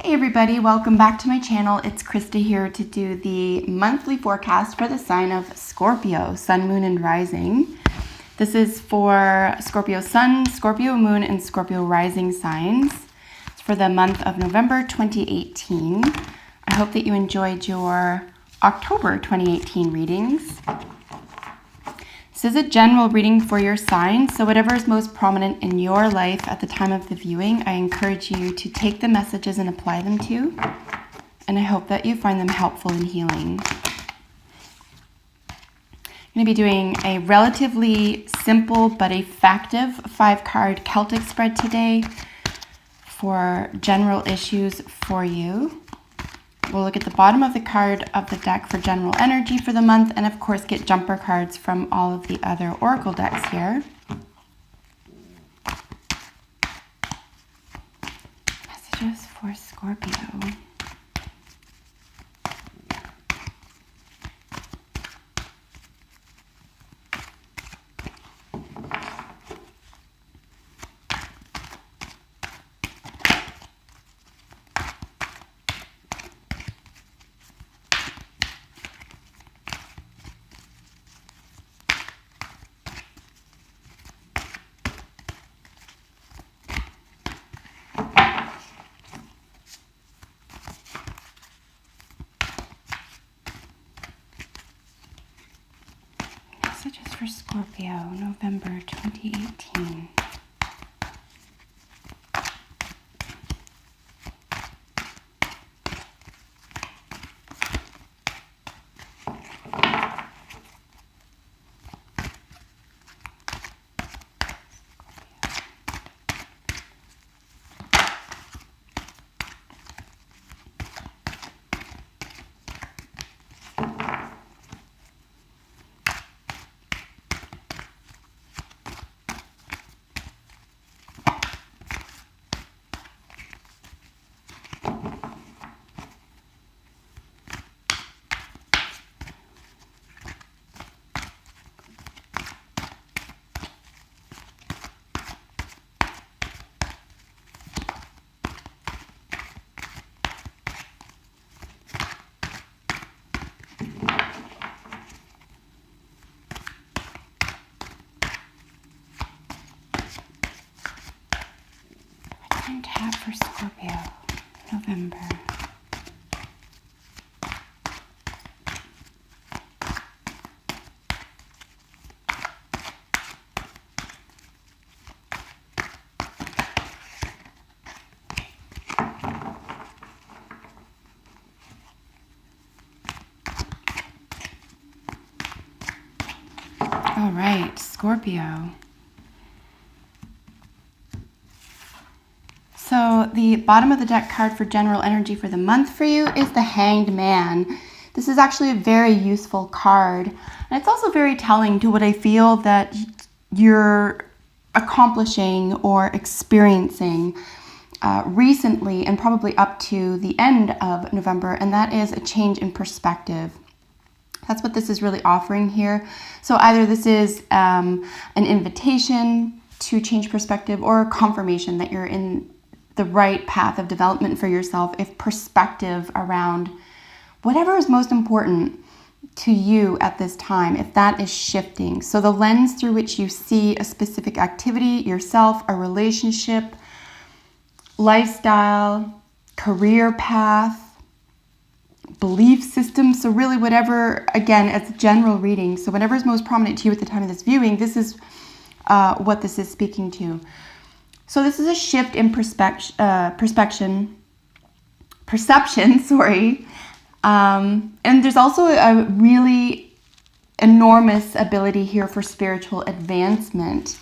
Hey everybody, welcome back to my channel. It's Krista here to do the monthly forecast for the sign of Scorpio, Sun, Moon, and Rising. This is for Scorpio Sun, Scorpio Moon, and Scorpio Rising signs. It's for the month of November 2018. I hope that you enjoyed your October 2018 readings. This is a general reading for your sign, so whatever is most prominent in your life at the time of the viewing, I encourage you to take the messages and apply them to, and I hope that you find them helpful and healing. I'm going to be doing a relatively simple but effective 5-card Celtic spread today for general issues for you. We'll look at the bottom of the card of the deck for general energy for the month, and of course get jumper cards from all of the other oracle decks here. Messages for Scorpio. Messages for Scorpio, November 2018. Tap for Scorpio, November. All right, Scorpio. So the bottom of the deck card for general energy for the month for you is the Hanged Man. This is actually a very useful card. And it's also very telling to what I feel that you're accomplishing or experiencing recently and probably up to the end of November, and that is a change in perspective. That's what this is really offering here. So either this is an invitation to change perspective or a confirmation that you're in the right path of development for yourself if perspective around whatever is most important to you at this time, if that is shifting. So the lens through which you see a specific activity, yourself, a relationship, lifestyle, career path, belief system. So really whatever, again, it's a general reading. So whatever is most prominent to you at the time of this viewing, this is what this is speaking to. So this is a shift in perception, sorry. And there's also a really enormous ability here for spiritual advancement.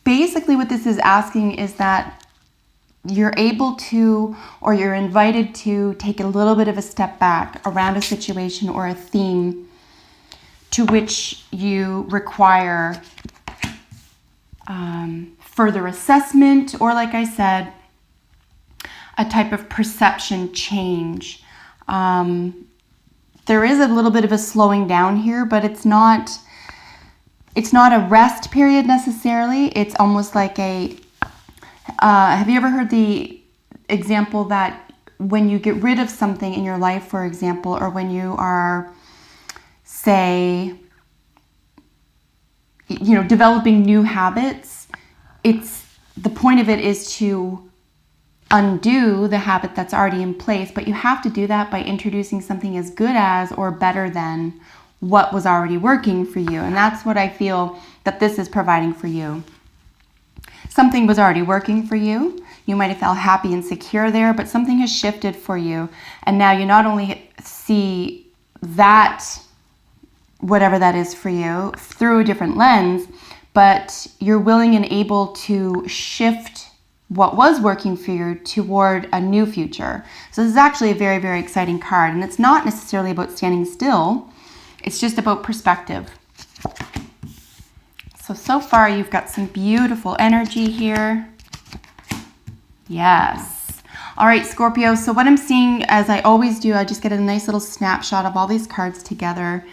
Basically what this is asking is that you're able to, or you're invited to, take a little bit of a step back around a situation or a theme to which you require further assessment, or like I said, a type of perception change. There is a little bit of a slowing down here, but it's not a rest period necessarily. It's almost like a, have you ever heard the example that when you get rid of something in your life, for example, or when you are, say, developing new habits, the point of it is to undo the habit that's already in place, but you have to do that by introducing something as good as or better than what was already working for you. And that's what I feel that this is providing for you. Something was already working for you. You might have felt happy and secure there, but something has shifted for you. And now you not only see that, whatever that is for you, through a different lens, but you're willing and able to shift what was working for you toward a new future. So this is actually a very, very exciting card. And it's not necessarily about standing still. It's just about perspective. So far you've got some beautiful energy here. Yes. All right, Scorpio. So what I'm seeing, as I always do, I just get a nice little snapshot of all these cards together.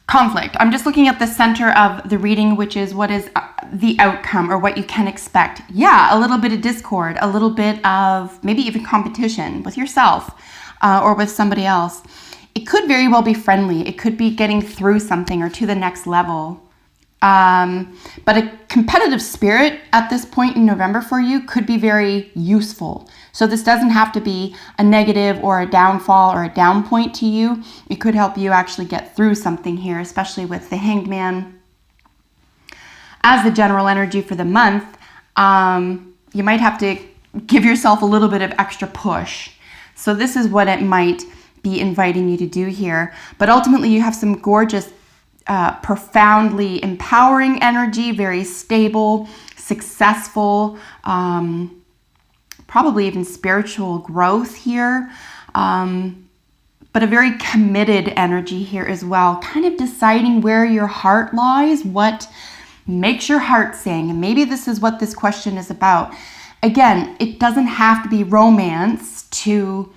Conflict. I'm just looking at the center of the reading, which is what is the outcome or what you can expect. Yeah, a little bit of discord, a little bit of maybe even competition with yourself or with somebody else. It could very well be friendly. It could be getting through something or to the next level. But a competitive spirit at this point in November for you could be very useful. So this doesn't have to be a negative or a downfall or a down point to you. It could help you actually get through something here, especially with the Hanged Man as the general energy for the month. You might have to give yourself a little bit of extra push. So this is what it might be inviting you to do here. But ultimately you have some gorgeous, profoundly empowering energy, very stable, successful, probably even spiritual growth here, but a very committed energy here as well, kind of deciding where your heart lies, what makes your heart sing. And maybe this is what this question is about. Again, it doesn't have to be romance to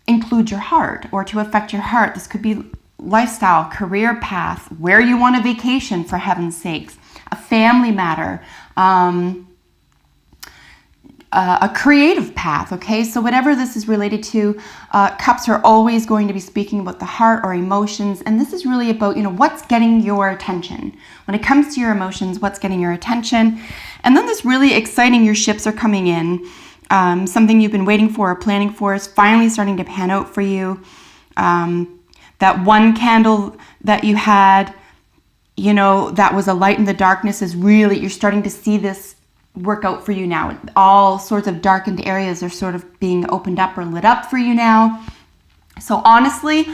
include your heart or to affect your heart. This could be lifestyle, career path, where you want a vacation, for heaven's sakes, a family matter, a creative path, okay? So whatever this is related to, cups are always going to be speaking about the heart or emotions, and this is really about, what's getting your attention. When it comes to your emotions, what's getting your attention? And then this really exciting, your ships are coming in. Something you've been waiting for or planning for is finally starting to pan out for you. That one candle that you had, that was a light in the darkness is really, you're starting to see this work out for you now. All sorts of darkened areas are sort of being opened up or lit up for you now. So honestly,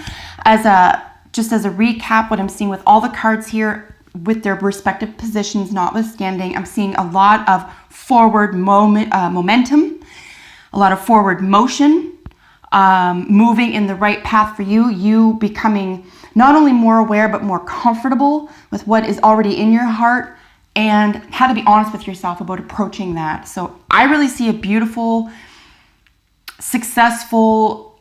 just as a recap, what I'm seeing with all the cards here, with their respective positions notwithstanding, I'm seeing a lot of forward momentum, a lot of forward motion, moving in the right path for you, you becoming not only more aware, but more comfortable with what is already in your heart and how to be honest with yourself about approaching that. So I really see a beautiful, successful,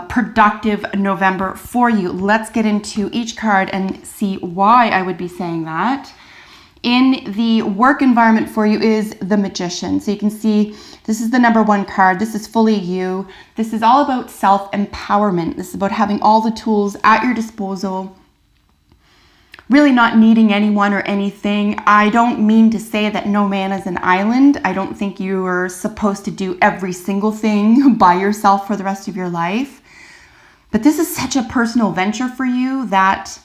productive November for you. Let's get into each card and see why I would be saying that. In the work environment for you is the Magician. So you can see this is the number one card. This is fully you. This is all about self-empowerment. This is about having all the tools at your disposal, really not needing anyone or anything. I don't mean to say that no man is an island. I don't think you are supposed to do every single thing by yourself for the rest of your life. But this is such a personal venture for you that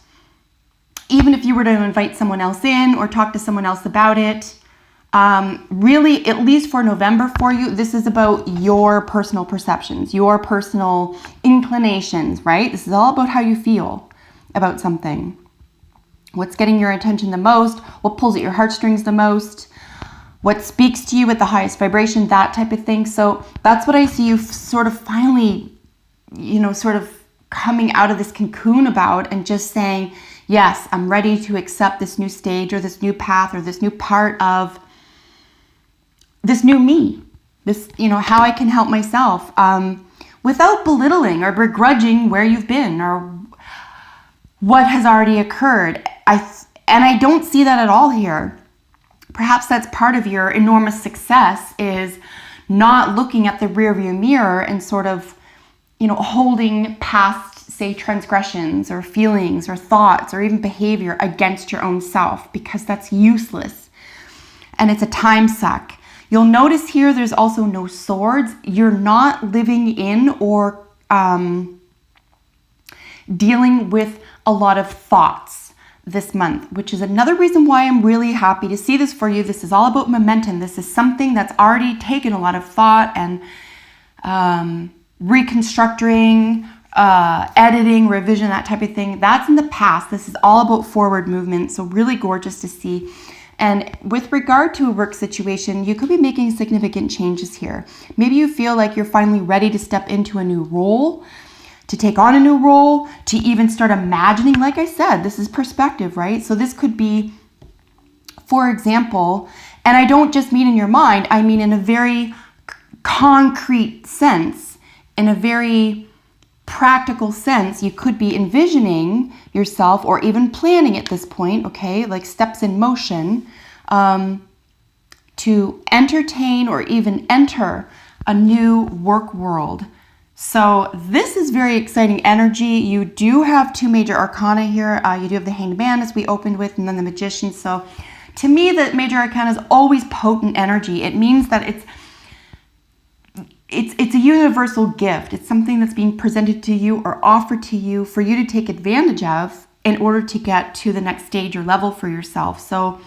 even if you were to invite someone else in or talk to someone else about it, really, at least for November for you, this is about your personal perceptions, your personal inclinations, right? This is all about how you feel about something. What's getting your attention the most? What pulls at your heartstrings the most? What speaks to you at the highest vibration? That type of thing. So that's what I see you sort of finally, sort of coming out of this cocoon about and just saying, yes, I'm ready to accept this new stage or this new path or this new part of this new me. This, how I can help myself without belittling or begrudging where you've been or what has already occurred. And I don't see that at all here. Perhaps that's part of your enormous success, is not looking at the rearview mirror and sort of, holding past, say, transgressions or feelings or thoughts or even behavior against your own self, because that's useless and it's a time suck. You'll notice here there's also no swords. You're not living in or dealing with a lot of thoughts this month, which is another reason why I'm really happy to see this for you. This is all about momentum. This is something that's already taken a lot of thought and reconstructing, editing, revision, that type of thing. That's in the past. This is all about forward movement. So really gorgeous to see. And with regard to a work situation, you could be making significant changes here. Maybe you feel like you're finally ready to step into a new role, to take on a new role, to even start imagining. Like I said, this is perspective, right? So this could be, for example, and I don't just mean in your mind, I mean in a very concrete sense, in a very practical sense. You could be envisioning yourself or even planning at this point, okay, like steps in motion, to entertain or even enter a new work world. So this is very exciting energy. You do have two major arcana here. You do have the Hanged Man, as we opened with, and then the Magician. So to me, the major arcana is always potent energy. It means that it's a universal gift. It's something that's being presented to you or offered to you for you to take advantage of in order to get to the next stage or level for yourself. So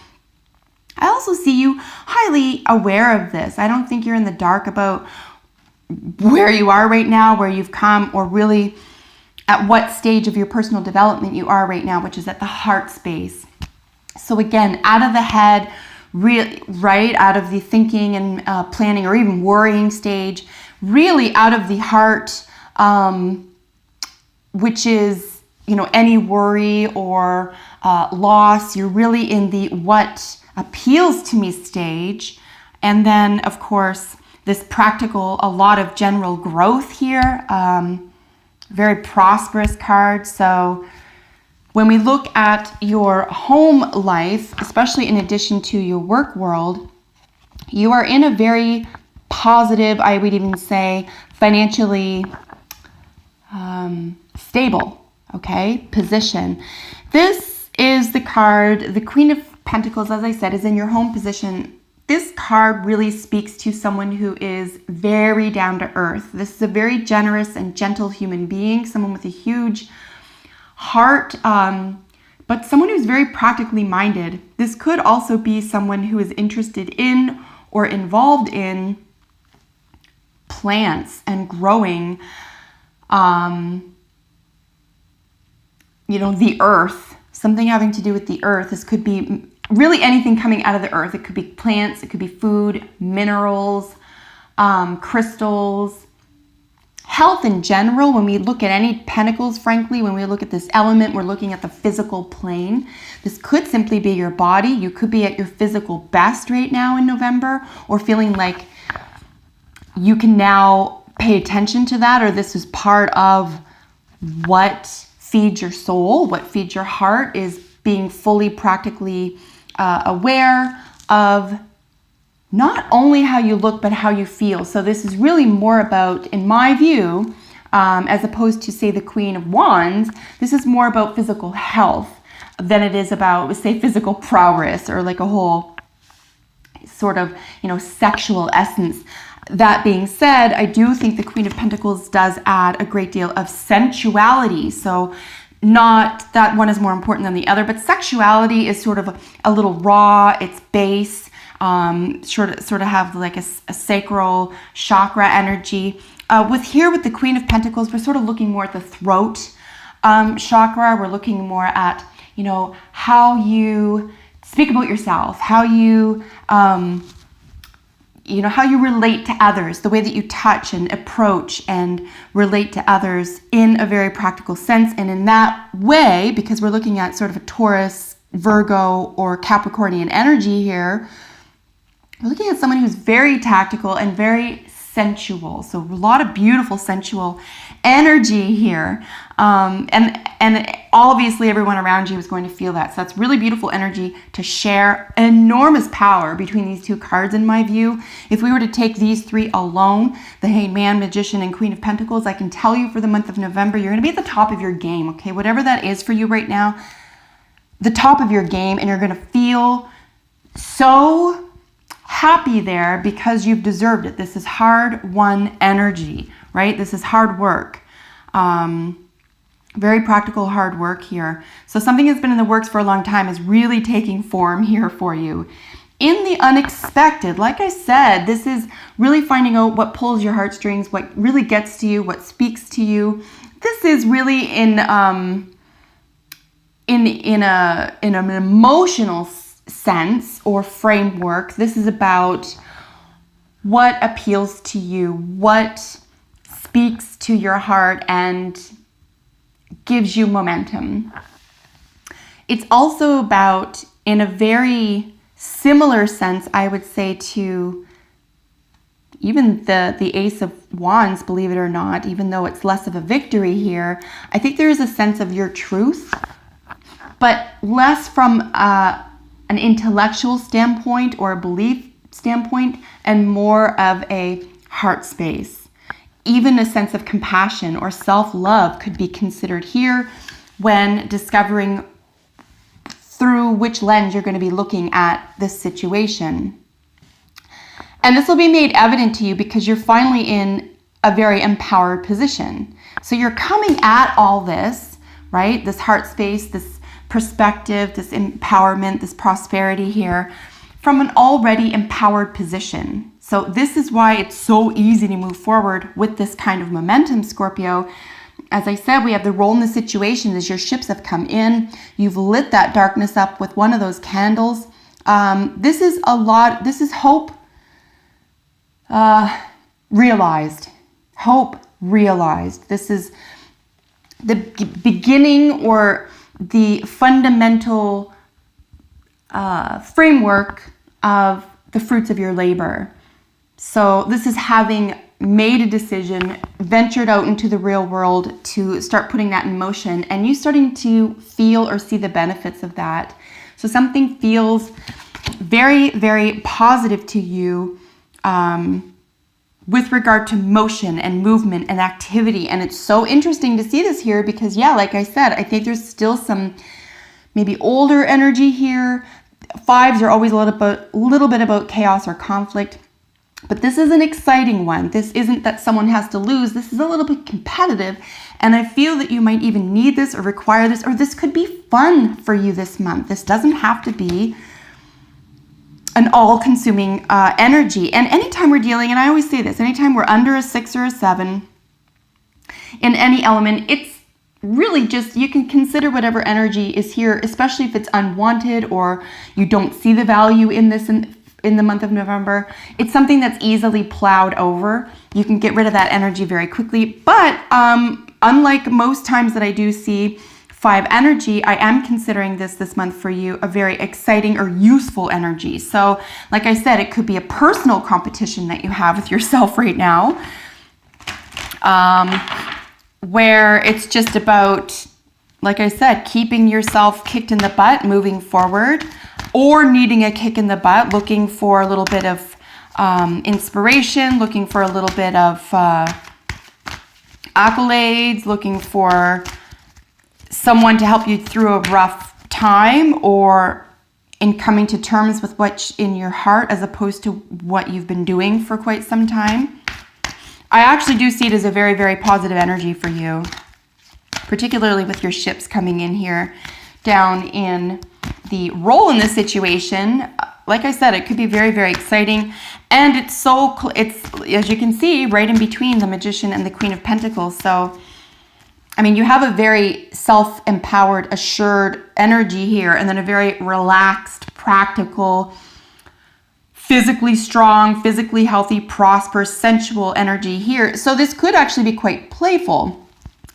I also see you highly aware of this. I don't think you're in the dark about where you are right now, where you've come, or really at what stage of your personal development you are right now, which is at the heart space. So again, out of the head, really, right out of the thinking and planning or even worrying stage, really out of the heart, which is, any worry or loss. You're really in the what appeals to me stage. And then, of course, this practical, a lot of general growth here, very prosperous card. So when we look at your home life, especially in addition to your work world, you are in a very positive, I would even say, financially stable, okay, position. This is the card, the Queen of Pentacles, as I said, is in your home position. This card really speaks to someone who is very down to earth. This is a very generous and gentle human being, someone with a huge heart, but someone who's very practically minded. This could also be someone who is interested in or involved in plants and growing, the earth, something having to do with the earth. This could be really anything coming out of the earth. It could be plants, it could be food, minerals, crystals, health in general. When we look at any pentacles, frankly, when we look at this element, we're looking at the physical plane. This could simply be your body. You could be at your physical best right now in November, or feeling like you can now pay attention to that, or this is part of what feeds your soul, what feeds your heart, is being fully practically aware of not only how you look, but how you feel. So this is really more about, in my view, as opposed to, say, the Queen of Wands, this is more about physical health than it is about, say, physical prowess or like a whole sort of, sexual essence. That being said, I do think the Queen of Pentacles does add a great deal of sensuality. So not that one is more important than the other, but sexuality is sort of a little raw, it's base, sort of have like a sacral chakra energy. With the Queen of Pentacles, we're sort of looking more at the throat chakra. We're looking more at, how you speak about yourself, how you, how you relate to others, the way that you touch and approach and relate to others in a very practical sense. And in that way, because we're looking at sort of a Taurus, Virgo, or Capricornian energy here, we're looking at someone who's very tactical and very sensual. So a lot of beautiful sensual energy here. And obviously everyone around you is going to feel that. So that's really beautiful energy to share. Enormous power between these two cards in my view. If we were to take these three alone, the Hanged Man, Magician, and Queen of Pentacles, I can tell you for the month of November, you're going to be at the top of your game, okay? Whatever that is for you right now, the top of your game, and you're going to feel so happy there because you've deserved it. This is hard-won energy, right? This is hard work. Very practical hard work here. So something that's been in the works for a long time is really taking form here for you. In the unexpected, like I said, this is really finding out what pulls your heartstrings, what really gets to you, what speaks to you. This is really in an emotional sense or framework. This is about what appeals to you, what speaks to your heart and gives you momentum. It's also about, in a very similar sense, I would say, to even the Ace of Wands, believe it or not, even though it's less of a victory here, I think there is a sense of your truth, but less from an intellectual standpoint or a belief standpoint, and more of a heart space. Even a sense of compassion or self-love could be considered here when discovering through which lens you're going to be looking at this situation. And this will be made evident to you because you're finally in a very empowered position. So you're coming at all this, right? This heart space, this perspective, this empowerment, this prosperity here from an already empowered position. So this is why it's so easy to move forward with this kind of momentum, Scorpio. As I said, we have the role in the situation as your ships have come in. You've lit that darkness up with one of those candles. This is hope realized. Hope realized. This is the beginning or the fundamental framework of the fruits of your labor. So this is having made a decision, ventured out into the real world to start putting that in motion, and you starting to feel or see the benefits of that. So something feels very, very positive to you with regard to motion and movement and activity. And it's so interesting to see this here because, yeah, like I said, I think there's still some maybe older energy here. Fives are always a little bit about chaos or conflict. But this is an exciting one. This isn't that someone has to lose. This is a little bit competitive. And I feel that you might even need this or require this, or this could be fun for you this month. This doesn't have to be an all-consuming energy. And anytime we're dealing, and I always say this, anytime we're under a 6 or a 7 in any element, it's really just, you can consider whatever energy is here, especially if it's unwanted or you don't see the value in this in the month of November. It's something that's easily plowed over. You can get rid of that energy very quickly. But unlike most times that I do see 5 energy, I am considering this month for you a very exciting or useful energy. So like I said, it could be a personal competition that you have with yourself right now, where it's just about, like I said, keeping yourself kicked in the butt, moving forward, or needing a kick in the butt, looking for a little bit of inspiration, looking for a little bit of accolades, looking for someone to help you through a rough time, or in coming to terms with what's in your heart as opposed to what you've been doing for quite some time. I actually do see it as a very, very positive energy for you, particularly with your ships coming in here down in the role in this situation. Like I said, it could be very, very exciting. And it's as you can see, right in between the Magician and the Queen of Pentacles. So, I mean, you have a very self-empowered, assured energy here, and then a very relaxed, practical, physically strong, physically healthy, prosperous, sensual energy here. So this could actually be quite playful.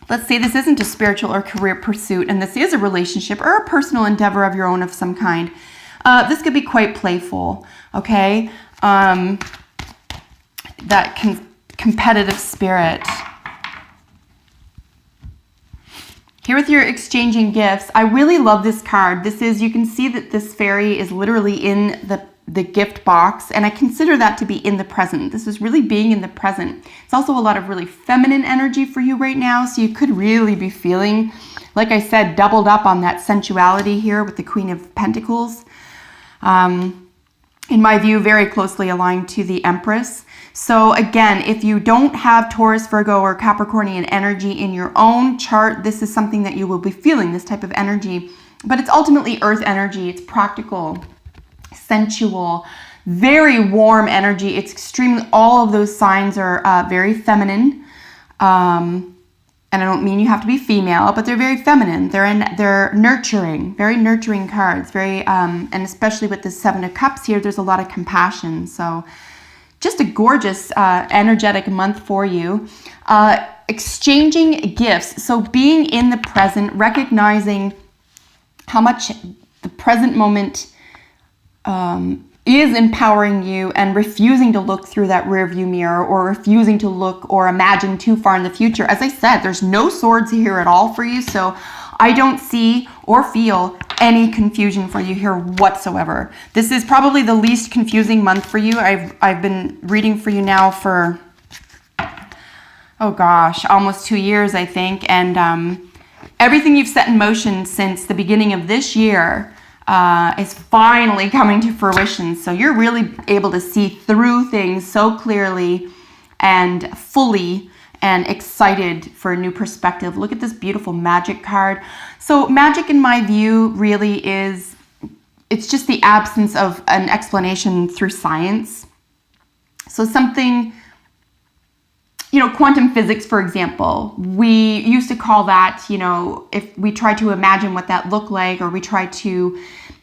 Let's say this isn't a spiritual or career pursuit, and this is a relationship or a personal endeavor of your own of some kind. This could be quite playful, okay? That can competitive spirit. Here with your exchanging gifts, I really love this card. This is, you can see that this fairy is literally in the gift box, and I consider that to be in the present. This is really being in the present. It's also a lot of really feminine energy for you right now, so you could really be feeling, like I said, doubled up on that sensuality here with the Queen of Pentacles. In my view, very closely aligned to the Empress. So again, if you don't have Taurus, Virgo, or Capricornian energy in your own chart, this is something that you will be feeling, this type of energy. But it's ultimately earth energy. It's practical, sensual, very warm energy. It's extremely, all of those signs are very feminine. And I don't mean you have to be female, but they're very feminine. They're nurturing, very nurturing cards. Very, and especially with the Seven of Cups here, there's a lot of compassion. So just a gorgeous, energetic month for you. Exchanging gifts. So being in the present, recognizing how much the present moment is empowering you, and refusing to look through that rearview mirror, or refusing to look or imagine too far in the future. As I said, there's no swords here at all for you, so I don't see or feel any confusion for you here whatsoever. This is probably the least confusing month for you. I've been reading for you now for, oh gosh, almost 2 years, I think, and everything you've set in motion since the beginning of this year is finally coming to fruition. So you're really able to see through things so clearly and fully, and excited for a new perspective. Look at this beautiful magic card. So magic, in my view, really is, it's just the absence of an explanation through science. So something, you know, quantum physics, for example, we used to call that, you know, if we try to imagine what that looked like, or we try to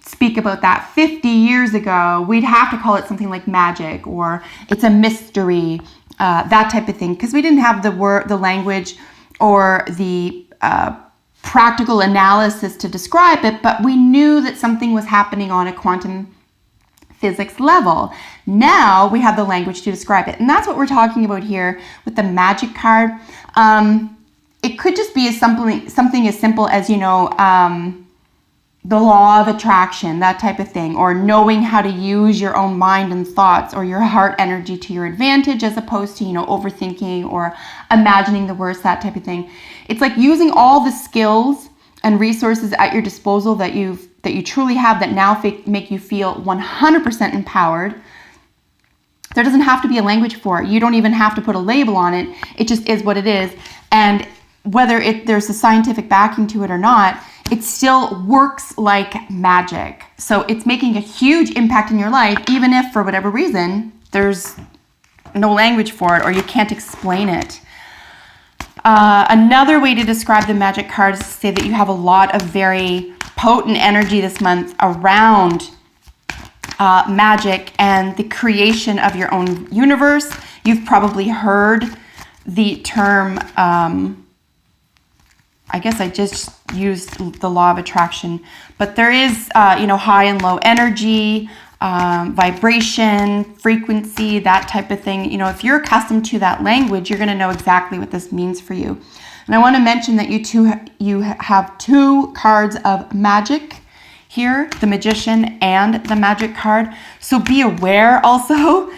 speak about that 50 years ago, we'd have to call it something like magic, or it's a mystery, that type of thing, because we didn't have the language or the practical analysis to describe it, but we knew that something was happening on a quantum physics level. Now we have the language to describe it, and that's what we're talking about here with the magic card. It could just be something as simple as, you know, the law of attraction, that type of thing, or knowing how to use your own mind and thoughts, or your heart energy to your advantage, as opposed to, you know, overthinking or imagining the worst, that type of thing. It's like using all the skills and resources at your disposal that you truly have, that now make you feel 100% empowered. There doesn't have to be a language for it. You don't even have to put a label on it. It just is what it is. And whether there's a scientific backing to it or not, it still works like magic. So it's making a huge impact in your life, even if for whatever reason there's no language for it, or you can't explain it. Another way to describe the magic card is to say that you have a lot of very potent energy this month around magic and the creation of your own universe. You've probably heard the term, I guess I just used the law of attraction, but there is, you know, high and low energy, vibration, frequency, that type of thing. You know, if you're accustomed to that language, you're going to know exactly what this means for you. And I want to mention that you have two cards of magic here, the Magician and the Magic card. So be aware also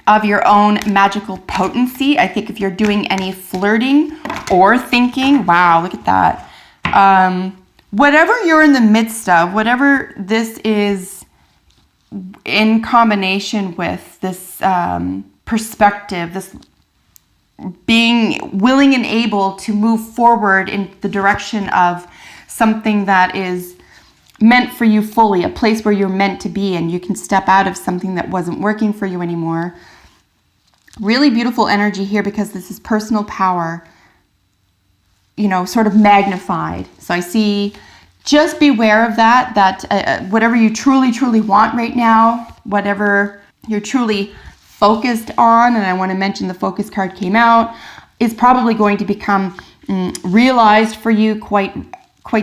of your own magical potency. I think if you're doing any flirting or thinking, wow, look at that. Whatever you're in the midst of, whatever this is in combination with, this perspective, this being willing and able to move forward in the direction of something that is meant for you fully, a place where you're meant to be, and you can step out of something that wasn't working for you anymore. Really beautiful energy here, because this is personal power, you know, sort of magnified. So I see, just beware of that whatever you truly, truly want right now, whatever you're truly focused on, and I want to mention the focus card came out, is probably going to become realized for you quite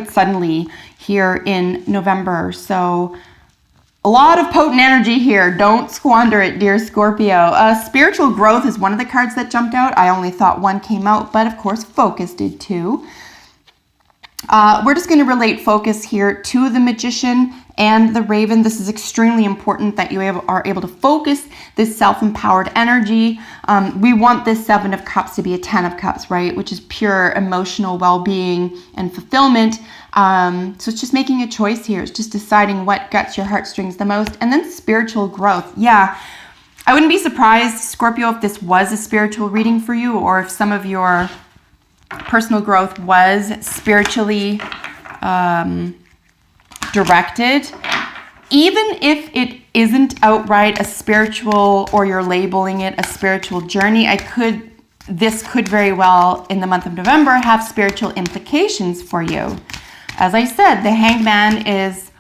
suddenly here in November. So A lot of potent energy here. Don't squander it, dear Scorpio. Spiritual growth is one of the cards that jumped out. I only thought one came out, but of course focus did too. We're just going to relate focus here to the Magician and the Raven. This is extremely important that you are able to focus this self-empowered energy. We want this 7 of Cups to be a 10 of Cups, right? Which is pure emotional well-being and fulfillment. So it's just making a choice here. It's just deciding what gets your heartstrings the most. And then spiritual growth. Yeah, I wouldn't be surprised, Scorpio, if this was a spiritual reading for you, or if some of your personal growth was spiritually directed. Even if it isn't outright a spiritual, or you're labeling it a spiritual journey, this could very well, in the month of November, have spiritual implications for you. As I said, the Hanged Man is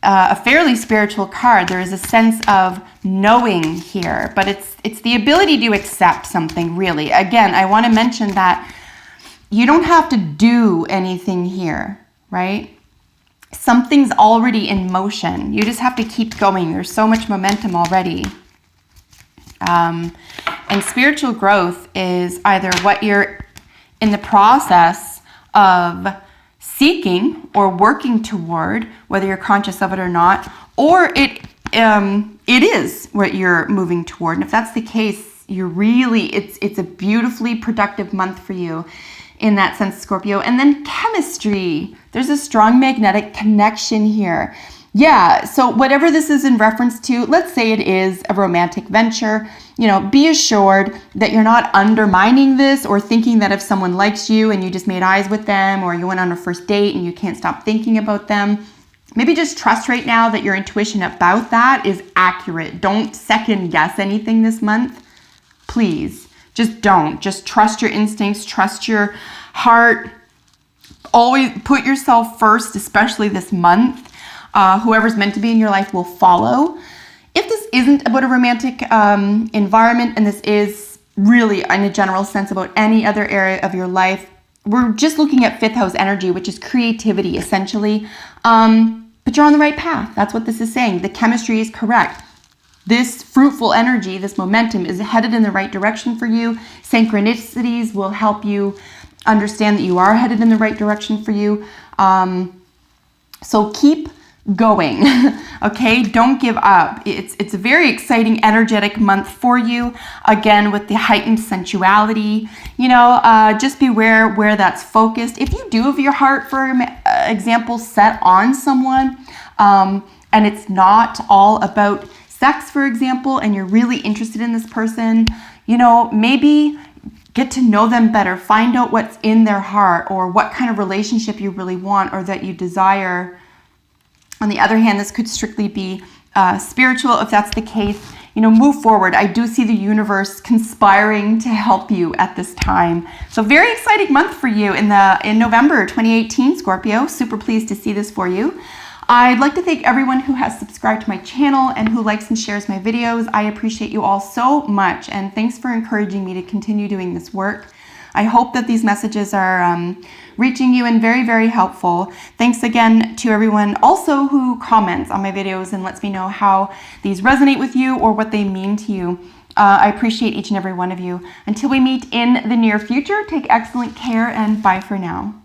a fairly spiritual card. There is a sense of knowing here, but it's the ability to accept something, really. Again, I want to mention that you don't have to do anything here, right? Something's already in motion. You just have to keep going. There's so much momentum already. And spiritual growth is either what you're in the process of seeking or working toward, whether you're conscious of it or not, or it is what you're moving toward. And if that's the case, it's a beautifully productive month for you in that sense, Scorpio. And then chemistry. There's a strong magnetic connection here. Yeah, so whatever this is in reference to, let's say it is a romantic venture, be assured that you're not undermining this or thinking that if someone likes you and you just made eyes with them, or you went on a first date and you can't stop thinking about them, maybe just trust right now that your intuition about that is accurate. Don't second guess anything this month. Please, just don't. Just trust your instincts, trust your heart. Always put yourself first, especially this month. Whoever's meant to be in your life will follow. If this isn't about a romantic environment, and this is really in a general sense about any other area of your life, we're just looking at 5th house energy, which is creativity essentially. But you're on the right path. That's what this is saying. The chemistry is correct. This fruitful energy, this momentum is headed in the right direction for you. Synchronicities will help you understand that you are headed in the right direction for you. So keep going, okay? Don't give up. It's a very exciting, energetic month for you. Again, with the heightened sensuality, just beware where that's focused. If you do have your heart, for example, set on someone, and it's not all about sex, for example, and you're really interested in this person, maybe get to know them better. Find out what's in their heart, or what kind of relationship you really want or that you desire. On the other hand, this could strictly be spiritual. If that's the case, move forward. I do see the universe conspiring to help you at this time. So very exciting month for you in November 2018, Scorpio. Super pleased to see this for you. I'd like to thank everyone who has subscribed to my channel and who likes and shares my videos. I appreciate you all so much, and thanks for encouraging me to continue doing this work. I hope that these messages are reaching you and very, very helpful. Thanks again to everyone also who comments on my videos and lets me know how these resonate with you or what they mean to you. I appreciate each and every one of you. Until we meet in the near future, take excellent care and bye for now.